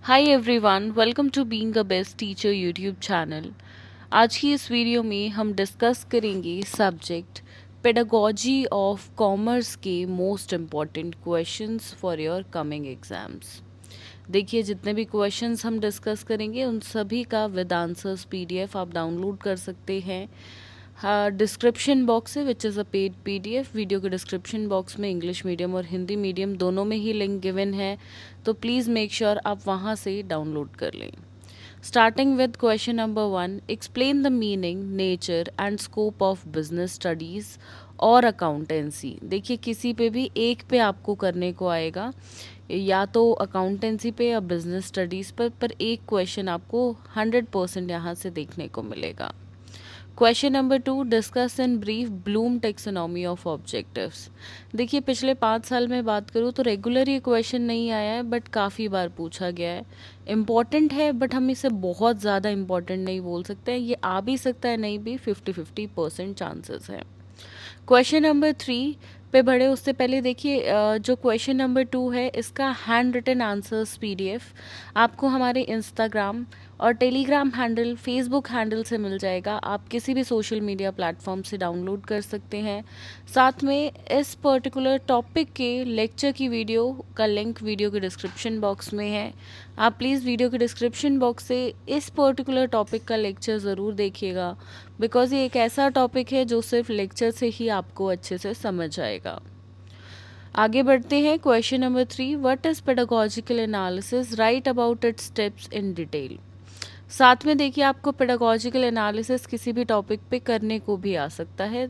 Hi everyone, welcome to being a best teacher YouTube channel. आज की इस video में हम डिस्कस करेंगे सब्जेक्ट पेडागोजी ऑफ कॉमर्स के most important questions for your coming exams. देखिए, जितने भी क्वेश्चंस हम डिस्कस करेंगे उन सभी का विद आंसर्स पीडीएफ आप डाउनलोड कर सकते हैं। हाँ, डिस्क्रिप्शन बॉक्स है which is a paid PDF. Video के डिस्क्रिप्शन बॉक्स में इंग्लिश मीडियम और हिंदी मीडियम दोनों में ही लिंक गिवन है, तो प्लीज़ मेक श्योर आप वहाँ से डाउनलोड कर लें। Starting with question number 1, explain the meaning, nature and scope of business studies और अकाउंटेंसी। देखिए, किसी पे भी एक पे आपको करने को आएगा, या तो अकाउंटेंसी पे या बिजनेस स्टडीज़ पर एक क्वेश्चन आपको 100% यहाँ से देखने को मिलेगा। Question number 2, discuss in brief Bloom taxonomy of objectives. देखिए, पिछले 5 साल में बात करूँ तो रेगुलर ये क्वेश्चन नहीं आया है, बट काफ़ी बार पूछा गया है। इम्पॉर्टेंट है, बट हम इसे बहुत ज़्यादा इम्पॉर्टेंट नहीं बोल सकते हैं। ये आ भी सकता है, नहीं भी, 50-50% चांसेस हैं। क्वेश्चन नंबर 3 पे बढ़े उससे पहले देखिए, जो क्वेश्चन नंबर 2 है इसका हैंड रिटन आंसर्स पीडीएफ आपको हमारे इंस्टाग्राम और टेलीग्राम हैंडल, फेसबुक हैंडल से मिल जाएगा। आप किसी भी सोशल मीडिया प्लेटफॉर्म से डाउनलोड कर सकते हैं। साथ में इस पर्टिकुलर टॉपिक के लेक्चर की वीडियो का लिंक वीडियो के डिस्क्रिप्शन बॉक्स में है। आप प्लीज़ वीडियो के डिस्क्रिप्शन बॉक्स से इस पर्टिकुलर टॉपिक का लेक्चर ज़रूर देखिएगा, बिकॉज़ ये एक ऐसा टॉपिक है जो सिर्फ लेक्चर से ही आपको अच्छे से समझ आएगा। आगे बढ़ते हैं। Question number 3, what is pedagogical analysis, right about it's steps in detail. साथ में देखिए, आपको पेडागोजिकल एनालिसिस किसी भी टॉपिक पे करने को भी आ सकता है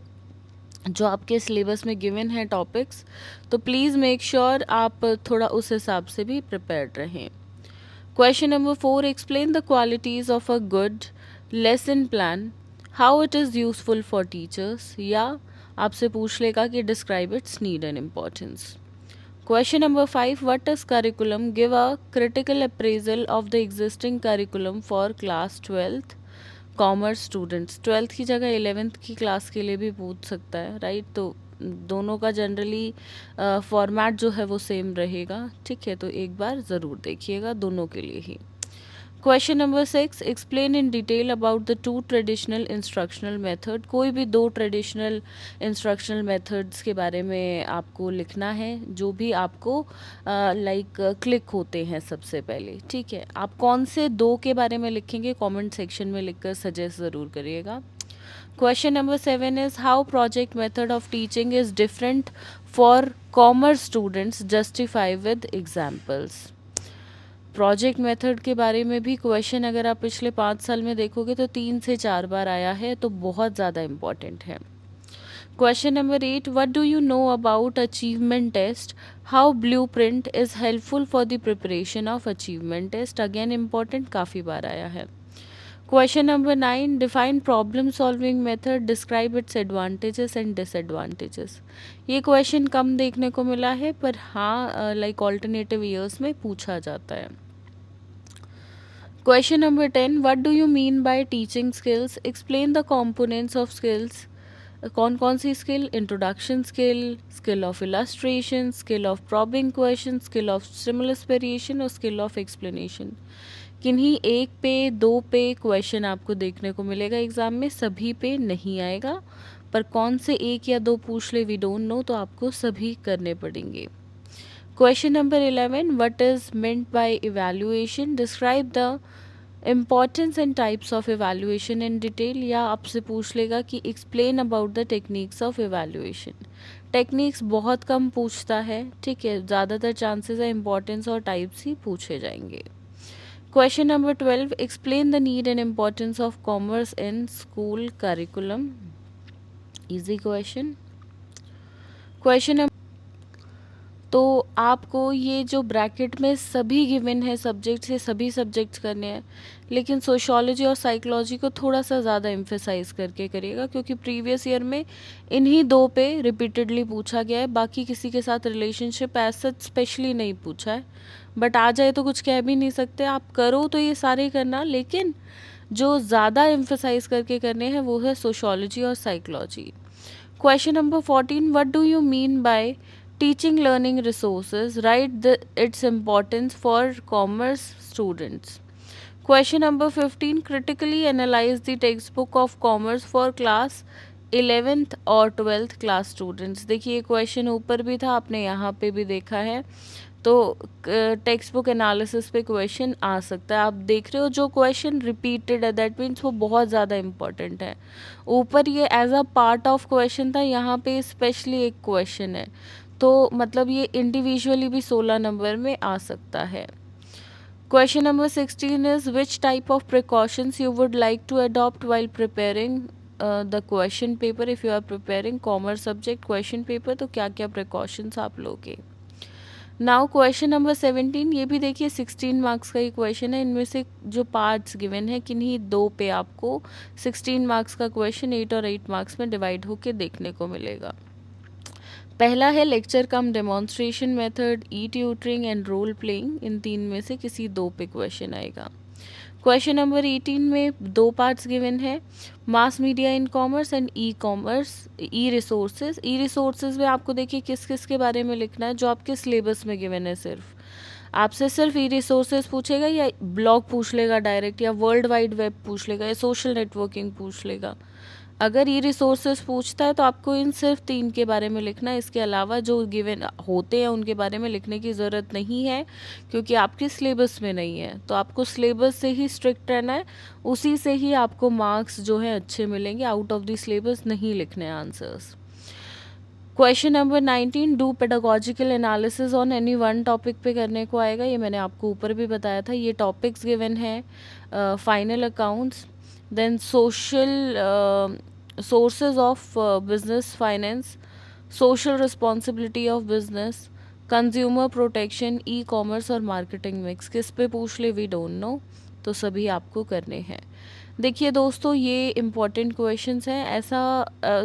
जो आपके सिलेबस में गिवन है टॉपिक्स, तो प्लीज़ मेक श्योर आप थोड़ा उस हिसाब से भी प्रिपेयर्ड रहें। Question number 4, explain the qualities of a good lesson plan, how it is useful for teachers, या आपसे पूछ लेगा कि describe it's need and importance. Question number 5, what is curriculum? Give a critical appraisal of the existing curriculum for class 12th commerce students. 12th की जगह 11th की class के लिए भी पूछ सकता है, राइट। तो दोनों का जनरली फॉर्मेट जो है वो सेम रहेगा, ठीक है। तो एक बार ज़रूर देखिएगा दोनों के लिए ही। Question number 6, explain in detail about the 2 traditional instructional method. कोई भी 2 ट्रेडिशनल इंस्ट्रक्शनल मेथड्स के बारे में आपको लिखना है, जो भी आपको लाइक क्लिक होते हैं सबसे पहले, ठीक है। आप कौन से 2 के बारे में लिखेंगे कमेंट सेक्शन में लिखकर सजेस्ट ज़रूर करिएगा। Question number 7 is how project method of teaching is different for commerce students, justify with examples. Project method के बारे में भी क्वेश्चन अगर आप पिछले 5 साल में देखोगे तो 3 से 4 बार आया है, तो बहुत ज़्यादा इम्पॉर्टेंट है। Question number 8, what do you know about achievement test, how blue print is helpful for the preparation of achievement test. Again important, काफ़ी बार आया है। Question number 9, define problem solving method, describe its advantages and disadvantages. ये question कम देखने को मिला है, पर हाँ लाइक ऑल्टरनेटिव ईयर्स में पूछा जाता है। Question number 10, what do you mean by teaching skills, explain the components of skills. कौन कौन सी skill, introduction skill, skill of illustration, skill of probing question, skill of stimulus variation और skill of explanation. किन्हीं एक पे 2 पे question आपको देखने को मिलेगा एग्जाम में, सभी पे नहीं आएगा, पर कौन से 1 या 2 पूछ ले वी डोंट नो, तो आपको सभी करने पड़ेंगे। Question number 11, what is meant by evaluation, describe the importance and types of evaluation in detail, या आपसे पूछ लेगा कि explain about the techniques of evaluation. Techniques बहुत कम पूछता है, ठीक है। ज़्यादातर चांसेस है इम्पॉर्टेंस और टाइप्स ही पूछे जाएंगे। Question number 12, explain the need and importance of commerce in school curriculum. Easy question. Question, तो आपको ये जो ब्रैकेट में सभी गिवन है सब्जेक्ट्स, ये सभी सब्जेक्ट्स करने हैं, लेकिन सोशियोलॉजी और साइकोलॉजी को थोड़ा सा ज़्यादा एम्फेसाइज करके करिएगा, क्योंकि प्रीवियस ईयर में इन्हीं 2 पे रिपीटेडली पूछा गया है। बाकी किसी के साथ रिलेशनशिप ऐसा स्पेशली नहीं पूछा है, बट आ जाए तो कुछ कह भी नहीं सकते। आप करो तो ये सारे करना, लेकिन जो ज़्यादा एम्फेसाइज करके करने हैं वो है सोशियोलॉजी और psychology. Question number 14, what do you mean bye teaching learning resources, write its importance for commerce students. Question number 15, critically analyze the textbook of commerce for class 11th और 12th क्लास स्टूडेंट्स। देखिए question ऊपर भी था, आपने यहाँ पे भी देखा है, तो टेक्स्ट बुक एनालिसिस पे क्वेश्चन आ सकता है। आप देख रहे हो जो क्वेश्चन रिपीटेड है, दैट मीन्स वो बहुत ज़्यादा इंपॉर्टेंट है। ऊपर ये as a part of question था, यहाँ पे स्पेशली एक क्वेश्चन है, तो मतलब ये इंडिविजुअली भी 16 नंबर में आ सकता है। Question number 16 is which type of precautions you would like to adopt while preparing the question paper। if you are preparing commerce subject question paper तो क्या क्या precautions आप लोगे। नाउ क्वेश्चन नंबर 17, ये भी देखिए 16 मार्क्स का ही क्वेश्चन है। इनमें से जो पार्ट्स गिवन है किन्हीं दो पे आपको 16 मार्क्स का क्वेश्चन 8 और 8 मार्क्स में डिवाइड होके देखने को मिलेगा। पहला है lecture cum demonstration method, e tutoring and role playing. इन तीन में से किसी दो पे क्वेश्चन आएगा। क्वेश्चन नंबर 18 में दो पार्ट्स गिवन है, mass media in commerce and e commerce, E resources. E resources में आपको देखिए किस किस के बारे में लिखना है, जो आपके सिलेबस में गिवन है। सिर्फ आपसे सिर्फ ई रिसोर्सेज पूछेगा, या ब्लॉग पूछ लेगा डायरेक्ट, या वर्ल्ड वाइड वेब पूछ लेगा, या सोशल नेटवर्किंग पूछ लेगा। अगर ई रिसोर्सेज पूछता है तो आपको इन सिर्फ तीन के बारे में लिखना है। इसके अलावा जो गिवन होते हैं उनके बारे में लिखने की ज़रूरत नहीं है, क्योंकि आपके सिलेबस में नहीं है। तो आपको सिलेबस से ही स्ट्रिक्ट रहना है, उसी से ही आपको मार्क्स जो है अच्छे मिलेंगे। आउट ऑफ द सिलेबस नहीं लिखने answers. Question number 19, do pedagogical analysis on any one topic पे करने को आएगा। ये मैंने आपको ऊपर भी बताया था। ये टॉपिक्स गिवन है, final accounts, then social sources of business finance, social responsibility of business, consumer protection, e-commerce और marketing mix। किस पे पूछ ले वी डोंट नो, तो सभी आपको करने हैं। देखिए दोस्तों, ये इम्पॉर्टेंट क्वेश्चंस हैं। ऐसा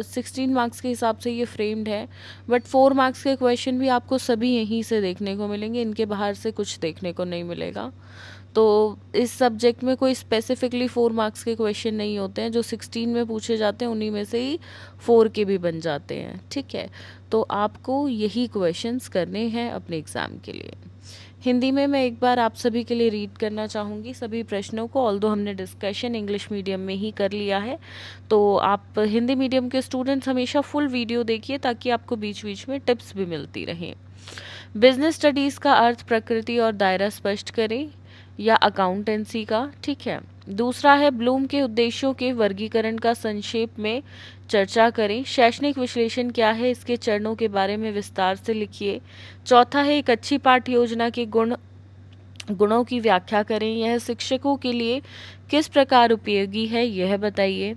16 मार्क्स के हिसाब से ये फ्रेम्ड है, बट 4 मार्क्स के क्वेश्चन भी आपको सभी यहीं से देखने को मिलेंगे, इनके बाहर से कुछ देखने को नहीं मिलेगा। तो इस सब्जेक्ट में कोई स्पेसिफिकली 4 मार्क्स के क्वेश्चन नहीं होते हैं। जो 16 में पूछे जाते हैं उन्हीं में से ही 4 के भी बन जाते हैं, ठीक है। तो आपको यही क्वेश्चंस करने हैं अपने एग्ज़ाम के लिए। हिंदी में मैं एक बार आप सभी के लिए रीड करना चाहूँगी सभी प्रश्नों को। ऑल्दो हमने डिस्कशन इंग्लिश मीडियम में ही कर लिया है, तो आप हिंदी मीडियम के स्टूडेंट्स हमेशा फुल वीडियो देखिए, ताकि आपको बीच बीच में टिप्स भी मिलती रहें। बिजनेस स्टडीज़ का अर्थ, प्रकृति और दायरा स्पष्ट करें, या अकाउंटेंसी का, ठीक है। दूसरा है ब्लूम के उद्देश्यों के वर्गीकरण का संक्षेप में चर्चा करें। शैक्षणिक विश्लेषण क्या है, इसके चरणों के बारे में विस्तार से लिखिए। चौथा है एक अच्छी पाठ्य योजना के गुणों की व्याख्या करें। यह शिक्षकों के लिए किस प्रकार उपयोगी है, यह बताइए,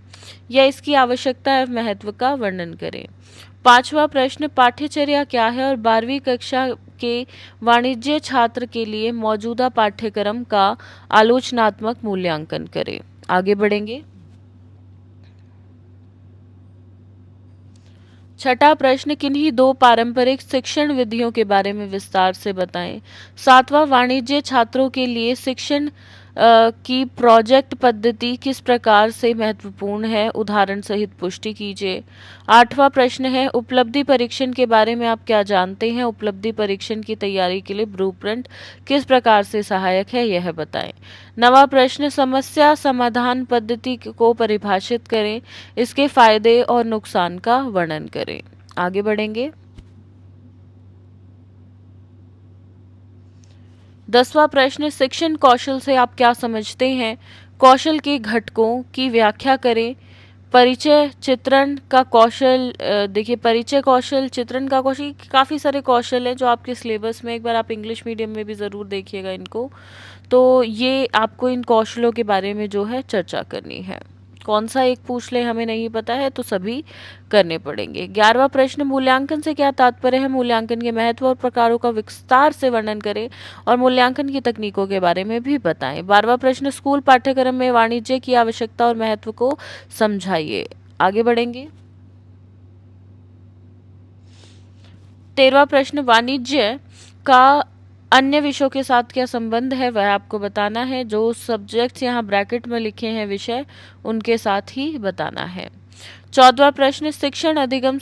या इसकी आवश्यकता एवं महत्व का वर्णन करें। पांचवा प्रश्न, पाठ्यचर्या क्या है और 12वीं कक्षा के वाणिज्य छात्र के लिए मौजूदा पाठ्यक्रम का आलोचनात्मक मूल्यांकन करें। आगे बढ़ेंगे। छठा प्रश्न, किन्हीं दो पारंपरिक शिक्षण विधियों के बारे में विस्तार से बताएं। सातवां, वाणिज्य छात्रों के लिए शिक्षण की प्रोजेक्ट पद्धति किस प्रकार से महत्वपूर्ण है, उदाहरण सहित पुष्टि कीजिए। आठवां प्रश्न है, उपलब्धि परीक्षण के बारे में आप क्या जानते हैं। उपलब्धि परीक्षण की तैयारी के लिए ब्लूप्रिंट किस प्रकार से सहायक है, यह बताएं। नवा प्रश्न, समस्या समाधान पद्धति को परिभाषित करें, इसके फायदे और नुकसान का वर्णन करें। आगे बढ़ेंगे। 10वां प्रश्न, शिक्षण कौशल से आप क्या समझते हैं। कौशल के घटकों की व्याख्या करें। परिचय चित्रण का कौशल, देखिए परिचय कौशल, चित्रण का कौशल, काफ़ी सारे कौशल हैं जो आपके सिलेबस में, एक बार आप इंग्लिश मीडियम में भी ज़रूर देखिएगा इनको। तो ये आपको इन कौशलों के बारे में जो है चर्चा करनी है। कौन सा एक पूछ ले हमें नहीं पता है, तो सभी करने पड़ेंगे। 11वां प्रश्न, मूल्यांकन से क्या तात्पर्य है। मूल्यांकन के महत्व और प्रकारों का विस्तार से वर्णन करें और मूल्यांकन की तकनीकों के बारे में भी बताएं। 12वां प्रश्न, स्कूल पाठ्यक्रम में वाणिज्य की आवश्यकता और महत्व को समझाइए। आगे बढ़ेंगे। 13वां प्रश्न, वाणिज्य का अन्य विषयों के साथ क्या संबंध है, वह आपको बताना है। जो सब्जेक्ट्स यहाँ ब्रैकेट में लिखे हैं विषय, उनके साथ ही बताना है। 14वां प्रश्न, शिक्षण अधिगम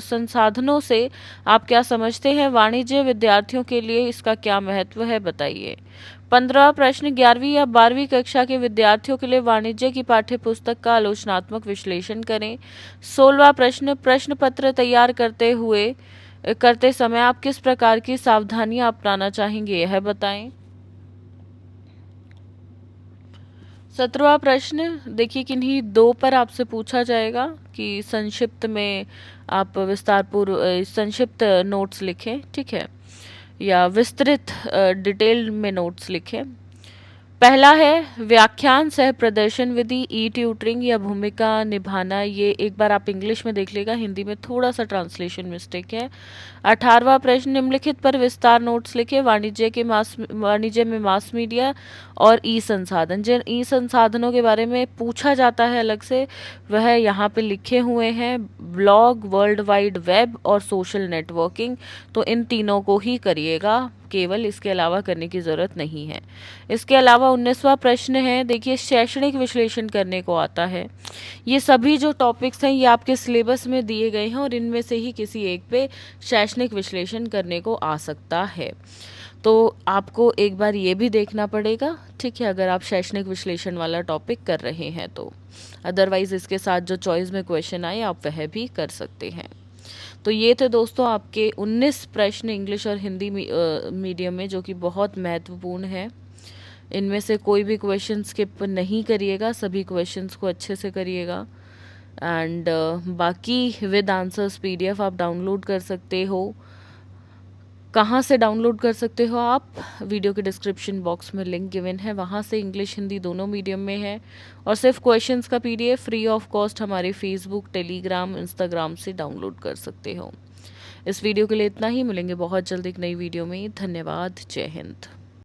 संसाधनों से आप क्या समझते हैं? वाणिज्य विद्यार्थियों के लिए इसका क्या महत्व है, बताइए। 15वां प्रश्न, 11वीं या 12वीं कक्षा के विद्यार्थियों के लिए वाणिज्य की पाठ्य पुस्तक का आलोचनात्मक विश्लेषण करें। 16वां प्रश्न, प्रश्न पत्र तैयार करते समय आप किस प्रकार की सावधानियां अपनाना चाहेंगे, यह बताएं। 17वां प्रश्न, देखिए किन्हीं दो पर आपसे पूछा जाएगा कि संक्षिप्त में आप संक्षिप्त नोट्स लिखें, ठीक है, या विस्तृत डिटेल में नोट्स लिखें। पहला है व्याख्यान सह प्रदर्शन विधि, ई ट्यूटरिंग या भूमिका निभाना। ये एक बार आप इंग्लिश में देख लेगा, हिंदी में थोड़ा सा ट्रांसलेशन मिस्टेक है। 18वां प्रश्न, निम्नलिखित पर विस्तार नोट्स लिखे। वाणिज्य में मास मीडिया और ई संसाधन। जिन ई संसाधनों के बारे में पूछा जाता है अलग से, वह यहाँ पे लिखे हुए हैं, ब्लॉग, वर्ल्ड वाइड वेब और सोशल नेटवर्किंग। तो इन तीनों को ही करिएगा केवल, इसके अलावा करने की ज़रूरत नहीं है। इसके अलावा 19वां प्रश्न है, देखिए शैक्षणिक विश्लेषण करने को आता है। ये सभी जो टॉपिक्स हैं ये आपके सिलेबस में दिए गए हैं और इनमें से ही किसी एक पे शैक्षणिक विश्लेषण करने को आ सकता है। तो आपको एक बार ये भी देखना पड़ेगा, ठीक है, अगर आप शैक्षणिक विश्लेषण वाला टॉपिक कर रहे हैं तो। अदरवाइज इसके साथ जो चॉइस में क्वेश्चन आए आप वह भी कर सकते हैं। तो ये थे दोस्तों आपके 19 प्रश्न इंग्लिश और हिंदी मीडियम में, जो कि बहुत महत्वपूर्ण है। इनमें से कोई भी क्वेश्चन स्किप नहीं करिएगा, सभी क्वेश्चंस को अच्छे से करिएगा। एंड बाकी विद आंसर्स पीडीएफ आप डाउनलोड कर सकते हो। कहाँ से डाउनलोड कर सकते हो आप? वीडियो के डिस्क्रिप्शन बॉक्स में लिंक गिवन है, वहाँ से इंग्लिश हिंदी दोनों मीडियम में है। और सिर्फ क्वेश्चंस का पीडीएफ फ्री ऑफ कॉस्ट हमारे फेसबुक, टेलीग्राम, इंस्टाग्राम से डाउनलोड कर सकते हो। इस वीडियो के लिए इतना ही, मिलेंगे बहुत जल्द एक नई वीडियो में। धन्यवाद, जय हिंद।